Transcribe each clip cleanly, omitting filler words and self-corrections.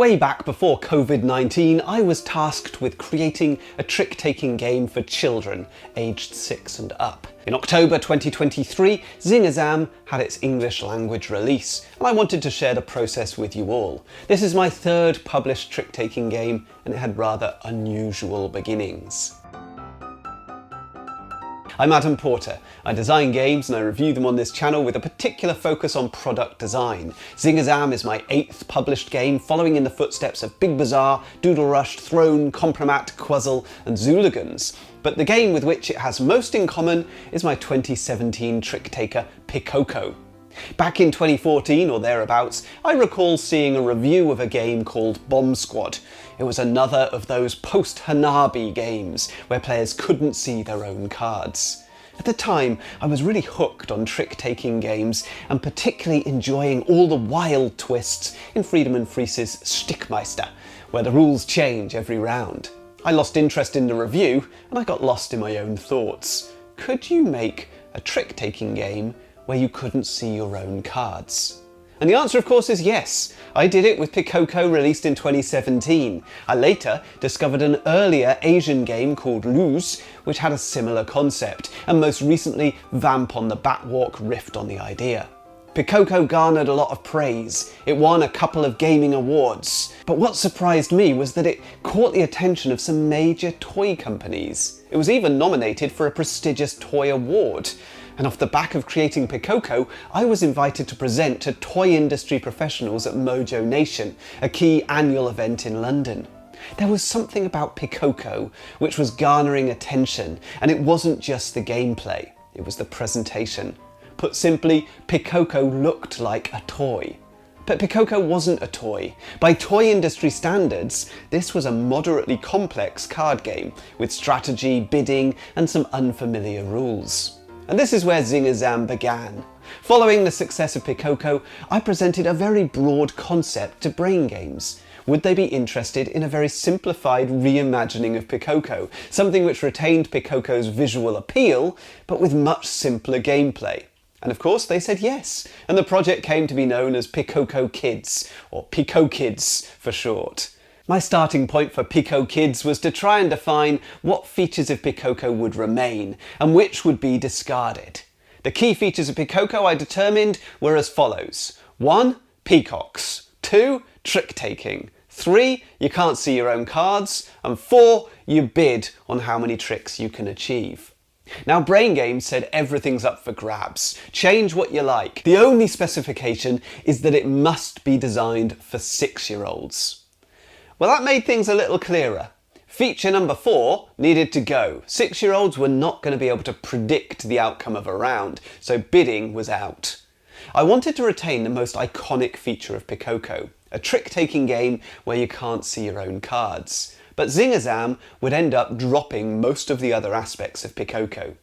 Way back before COVID-19, I was tasked with creating a trick-taking game for children aged 6 and up. In October 2023, Zing-a-Zam had its English language release, and I wanted to share the process with you all. This is my third published trick-taking game, and it had rather unusual beginnings. I'm Adam Porter. I design games and I review them on this channel with a particular focus on product design. Zing-a-Zam is my 8th published game, following in the footsteps of Big Bazaar, Doodle Rush, Throne, Compromat, Quuzzle and Zooligans. But the game with which it has most in common is my 2017 trick-taker Pikoko. Back in 2014 or thereabouts, I recall seeing a review of a game called Bomb Squad. It was another of those post-Hanabi games where players couldn't see their own cards. At the time, I was really hooked on trick-taking games and particularly enjoying all the wild twists in Friedemann Fries's Stickmeister, where the rules change every round. I lost interest in the review and I got lost in my own thoughts. Could you make a trick-taking game where you couldn't see your own cards? And the answer, of course, is yes. I did it with Pikoko, released in 2017. I later discovered an earlier Asian game called Lose, which had a similar concept, and most recently Vamp on the Batwalk riffed on the idea. Pikoko garnered a lot of praise. It won a couple of gaming awards. But what surprised me was that it caught the attention of some major toy companies. It was even nominated for a prestigious toy award. And off the back of creating Pikoko, I was invited to present to toy industry professionals at Mojo Nation, a key annual event in London. There was something about Pikoko which was garnering attention, and it wasn't just the gameplay, it was the presentation. Put simply, Pikoko looked like a toy. But Pikoko wasn't a toy. By toy industry standards, this was a moderately complex card game with strategy, bidding, and some unfamiliar rules. And this is where Zing-a-Zam began. Following the success of Pikoko, I presented a very broad concept to Brain Games. Would they be interested in a very simplified reimagining of Pikoko, something which retained Pikoko's visual appeal, but with much simpler gameplay? And of course they said yes, and the project came to be known as Pikoko Kids, or Pico Kids for short. My starting point for Pico Kids was to try and define what features of Pikoko would remain and which would be discarded. The key features of Pikoko I determined were as follows. 1. Peacocks. 2. Trick-taking. 3. You can't see your own cards. And 4. You bid on how many tricks you can achieve. Now, Brain Games said everything's up for grabs. Change what you like. The only specification is that it must be designed for 6-year-olds. Well, that made things a little clearer. Feature number 4 needed to go. 6-year-olds were not going to be able to predict the outcome of a round, so bidding was out. I wanted to retain the most iconic feature of Pikoko, a trick-taking game where you can't see your own cards. But Zing-a-Zam would end up dropping most of the other aspects of Pikoko.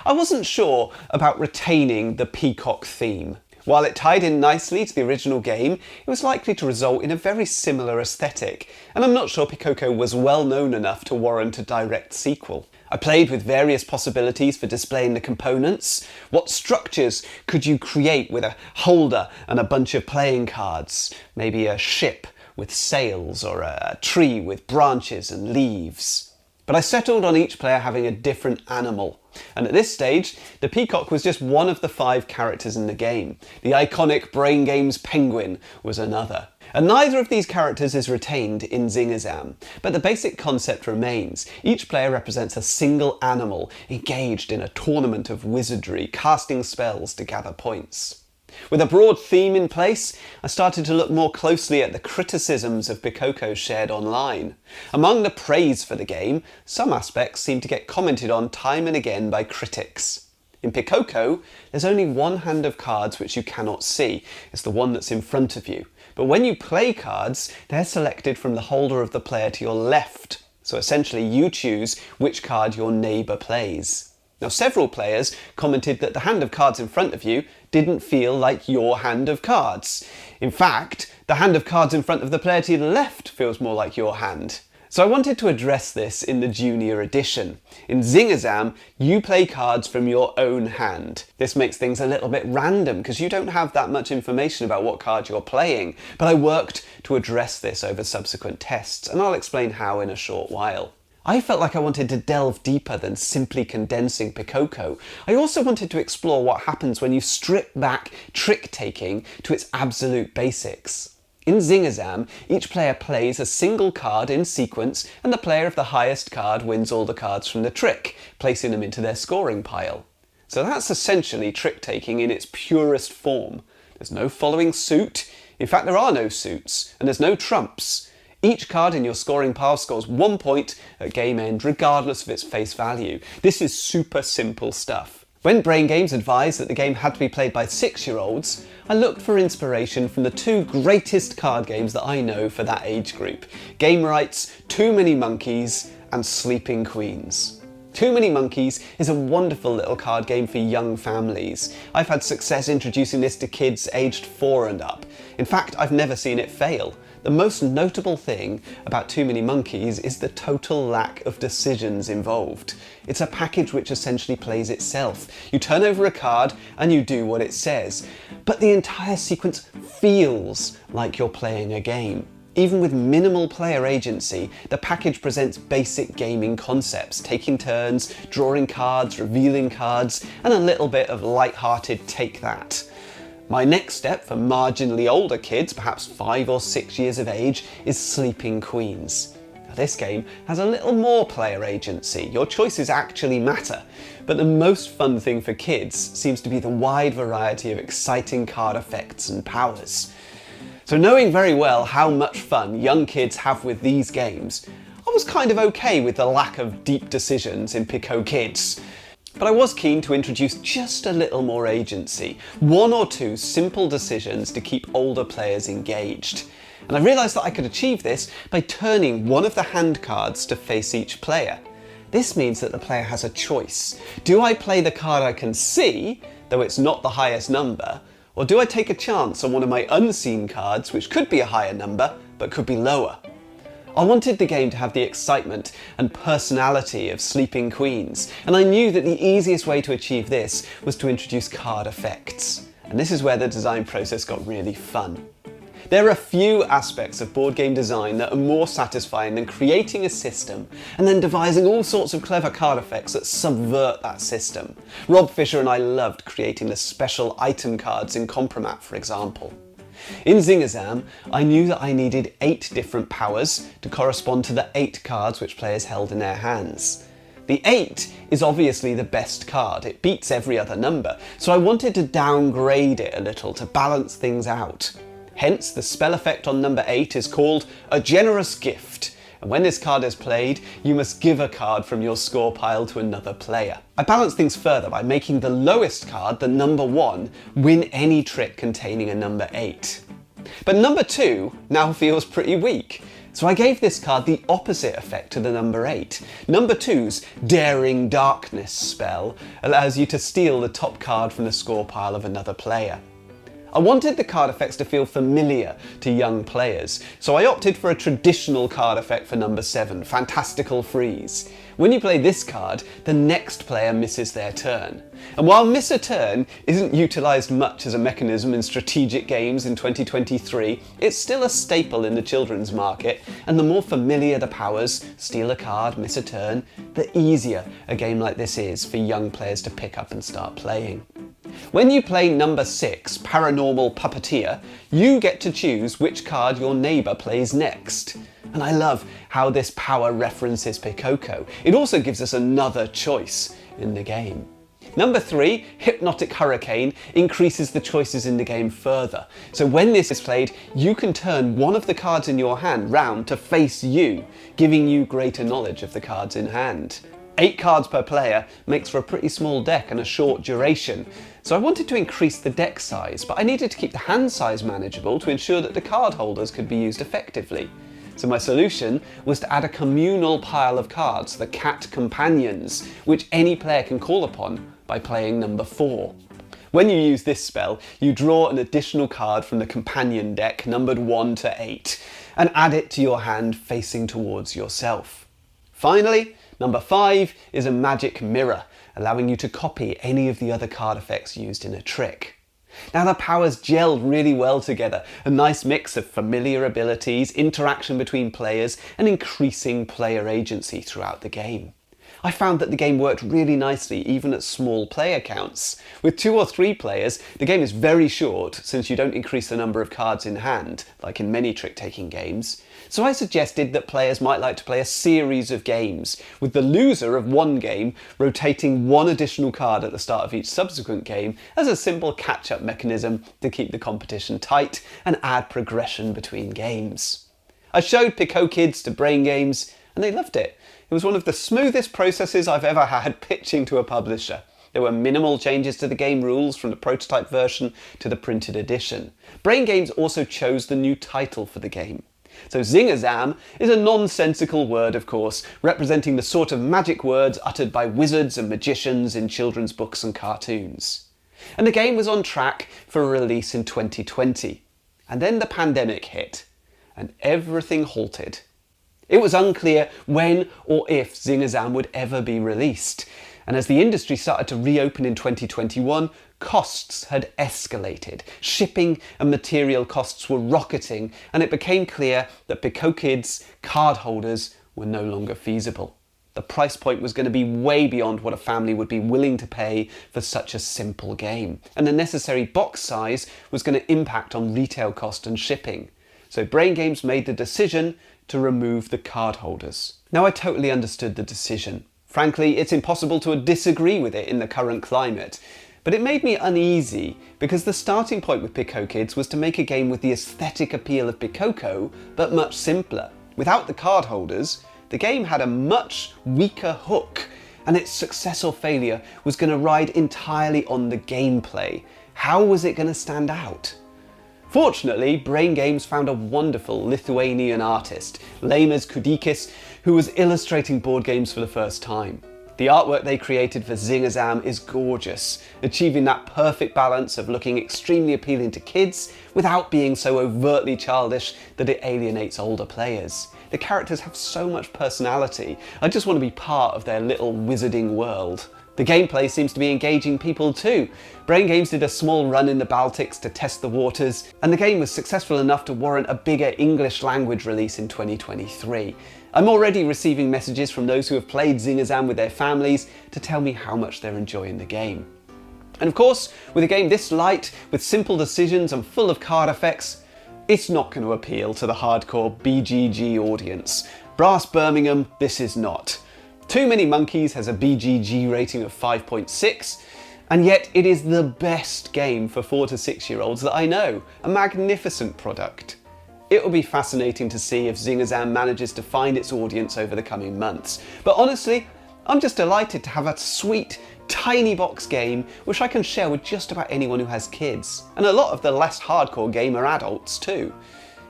I wasn't sure about retaining the peacock theme. While it tied in nicely to the original game, it was likely to result in a very similar aesthetic, and I'm not sure Pikoko was well known enough to warrant a direct sequel. I played with various possibilities for displaying the components. What structures could you create with a holder and a bunch of playing cards? Maybe a ship with sails, or a tree with branches and leaves. But I settled on each player having a different animal. And at this stage, the peacock was just one of the 5 characters in the game. The iconic Brain Games penguin was another. And neither of these characters is retained in Zing-a-Zam, but the basic concept remains. Each player represents a single animal engaged in a tournament of wizardry, casting spells to gather points. With a broad theme in place, I started to look more closely at the criticisms of Pikoko shared online. Among the praise for the game, some aspects seem to get commented on time and again by critics. In Pikoko, there's only one hand of cards which you cannot see. It's the one that's in front of you. But when you play cards, they're selected from the holder of the player to your left. So essentially you choose which card your neighbour plays. Now, several players commented that the hand of cards in front of you didn't feel like your hand of cards. In fact, the hand of cards in front of the player to your left feels more like your hand. So I wanted to address this in the junior edition. In Zing-a-Zam, you play cards from your own hand. This makes things a little bit random because you don't have that much information about what card you're playing, but I worked to address this over subsequent tests, and I'll explain how in a short while. I felt like I wanted to delve deeper than simply condensing Pikoko. I also wanted to explore what happens when you strip back trick-taking to its absolute basics. In Zing-a-Zam, each player plays a single card in sequence, and the player of the highest card wins all the cards from the trick, placing them into their scoring pile. So that's essentially trick-taking in its purest form. There's no following suit. In fact, there are no suits, and there's no trumps. Each card in your scoring pile scores 1 point at game end, regardless of its face value. This is super simple stuff. When Brain Games advised that the game had to be played by 6-year-olds, I looked for inspiration from the two greatest card games that I know for that age group. Gamewright's Too Many Monkeys and Sleeping Queens. Too Many Monkeys is a wonderful little card game for young families. I've had success introducing this to kids aged 4 and up. In fact, I've never seen it fail. The most notable thing about Too Many Monkeys is the total lack of decisions involved. It's a package which essentially plays itself. You turn over a card and you do what it says. But the entire sequence feels like you're playing a game. Even with minimal player agency, the package presents basic gaming concepts, taking turns, drawing cards, revealing cards, and a little bit of light-hearted take that. My next step for marginally older kids, perhaps 5 or 6 years of age, is Sleeping Queens. Now, this game has a little more player agency. Your choices actually matter, but the most fun thing for kids seems to be the wide variety of exciting card effects and powers. So knowing very well how much fun young kids have with these games, I was kind of okay with the lack of deep decisions in Pikoko Kids. But I was keen to introduce just a little more agency, 1 or 2 simple decisions to keep older players engaged. And I realised that I could achieve this by turning one of the hand cards to face each player. This means that the player has a choice. Do I play the card I can see, though it's not the highest number, or do I take a chance on one of my unseen cards, which could be a higher number, but could be lower? I wanted the game to have the excitement and personality of Sleeping Queens, and I knew that the easiest way to achieve this was to introduce card effects. And this is where the design process got really fun. There are a few aspects of board game design that are more satisfying than creating a system and then devising all sorts of clever card effects that subvert that system. Rob Fisher and I loved creating the special item cards in Compromat, for example. In Zing-a-Zam, I knew that I needed 8 different powers to correspond to the 8 cards which players held in their hands. The 8 is obviously the best card, it beats every other number, so I wanted to downgrade it a little to balance things out. Hence, the spell effect on number 8 is called a Generous Gift. And when this card is played, you must give a card from your score pile to another player. I balanced things further by making the lowest card, the number 1, win any trick containing a number 8. But number 2 now feels pretty weak. So I gave this card the opposite effect to the number 8. Number 2's Daring Darkness spell allows you to steal the top card from the score pile of another player. I wanted the card effects to feel familiar to young players, so I opted for a traditional card effect for number 7, Fantastical Freeze. When you play this card, the next player misses their turn. And while miss a turn isn't utilised much as a mechanism in strategic games in 2023, it's still a staple in the children's market, and the more familiar the powers, steal a card, miss a turn, the easier a game like this is for young players to pick up and start playing. When you play number 6, Paranormal Puppeteer, you get to choose which card your neighbour plays next. And I love how this power references Pikoko. It also gives us another choice in the game. Number 3, Hypnotic Hurricane, increases the choices in the game further. So when this is played, you can turn one of the cards in your hand round to face you, giving you greater knowledge of the cards in hand. 8 cards per player makes for a pretty small deck and a short duration. So I wanted to increase the deck size, but I needed to keep the hand size manageable to ensure that the card holders could be used effectively. So my solution was to add a communal pile of cards, the Cat Companions, which any player can call upon by playing number 4. When you use this spell, you draw an additional card from the companion deck numbered 1 to 8. and add it to your hand facing towards yourself. Finally, number 5 is a magic mirror, allowing you to copy any of the other card effects used in a trick. Now the powers gelled really well together, a nice mix of familiar abilities, interaction between players, and increasing player agency throughout the game. I found that the game worked really nicely even at small player counts. With 2 or 3 players, the game is very short since you don't increase the number of cards in hand, like in many trick-taking games. So I suggested that players might like to play a series of games, with the loser of one game rotating 1 additional card at the start of each subsequent game as a simple catch-up mechanism to keep the competition tight and add progression between games. I showed Pico Kids to Brain Games and they loved it. It was one of the smoothest processes I've ever had pitching to a publisher. There were minimal changes to the game rules from the prototype version to the printed edition. Brain Games also chose the new title for the game. So Zing-a-Zam is a nonsensical word, of course, representing the sort of magic words uttered by wizards and magicians in children's books and cartoons. And the game was on track for a release in 2020. And then the pandemic hit, and everything halted. It was unclear when or if Zing-a-Zam would ever be released, and as the industry started to reopen in 2021, costs had escalated. Shipping and material costs were rocketing, and it became clear that Pico Kids card holders were no longer feasible. The price point was going to be way beyond what a family would be willing to pay for such a simple game, and the necessary box size was going to impact on retail cost and shipping. So Brain Games made the decision to remove the card holders. Now I totally understood the decision. Frankly, it's impossible to disagree with it in the current climate. But it made me uneasy because the starting point with Pico Kids was to make a game with the aesthetic appeal of Picoco, but much simpler. Without the card holders, the game had a much weaker hook, and its success or failure was going to ride entirely on the gameplay. How was it going to stand out? Fortunately, Brain Games found a wonderful Lithuanian artist, Laimas Kudikis, who was illustrating board games for the first time. The artwork they created for Zing-a-Zam is gorgeous, achieving that perfect balance of looking extremely appealing to kids without being so overtly childish that it alienates older players. The characters have so much personality, I just want to be part of their little wizarding world. The gameplay seems to be engaging people too. Brain Games did a small run in the Baltics to test the waters, and the game was successful enough to warrant a bigger English language release in 2023. I'm already receiving messages from those who have played Zing-a-Zam with their families to tell me how much they're enjoying the game. And of course, with a game this light, with simple decisions and full of card effects, it's not going to appeal to the hardcore BGG audience. Brass Birmingham, this is not. Too Many Monkeys has a BGG rating of 5.6, and yet it is the best game for 4 to 6 year olds that I know. A magnificent product. It will be fascinating to see if Zing-a-Zam manages to find its audience over the coming months. But honestly, I'm just delighted to have a sweet, tiny box game which I can share with just about anyone who has kids, and a lot of the less hardcore gamer adults too.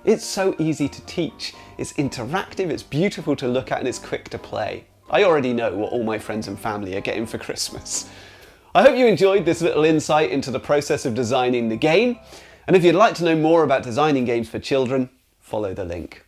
It's so easy to teach, it's interactive, it's beautiful to look at, and it's quick to play. I already know what all my friends and family are getting for Christmas. I hope you enjoyed this little insight into the process of designing the game, and if you'd like to know more about designing games for children, follow the link.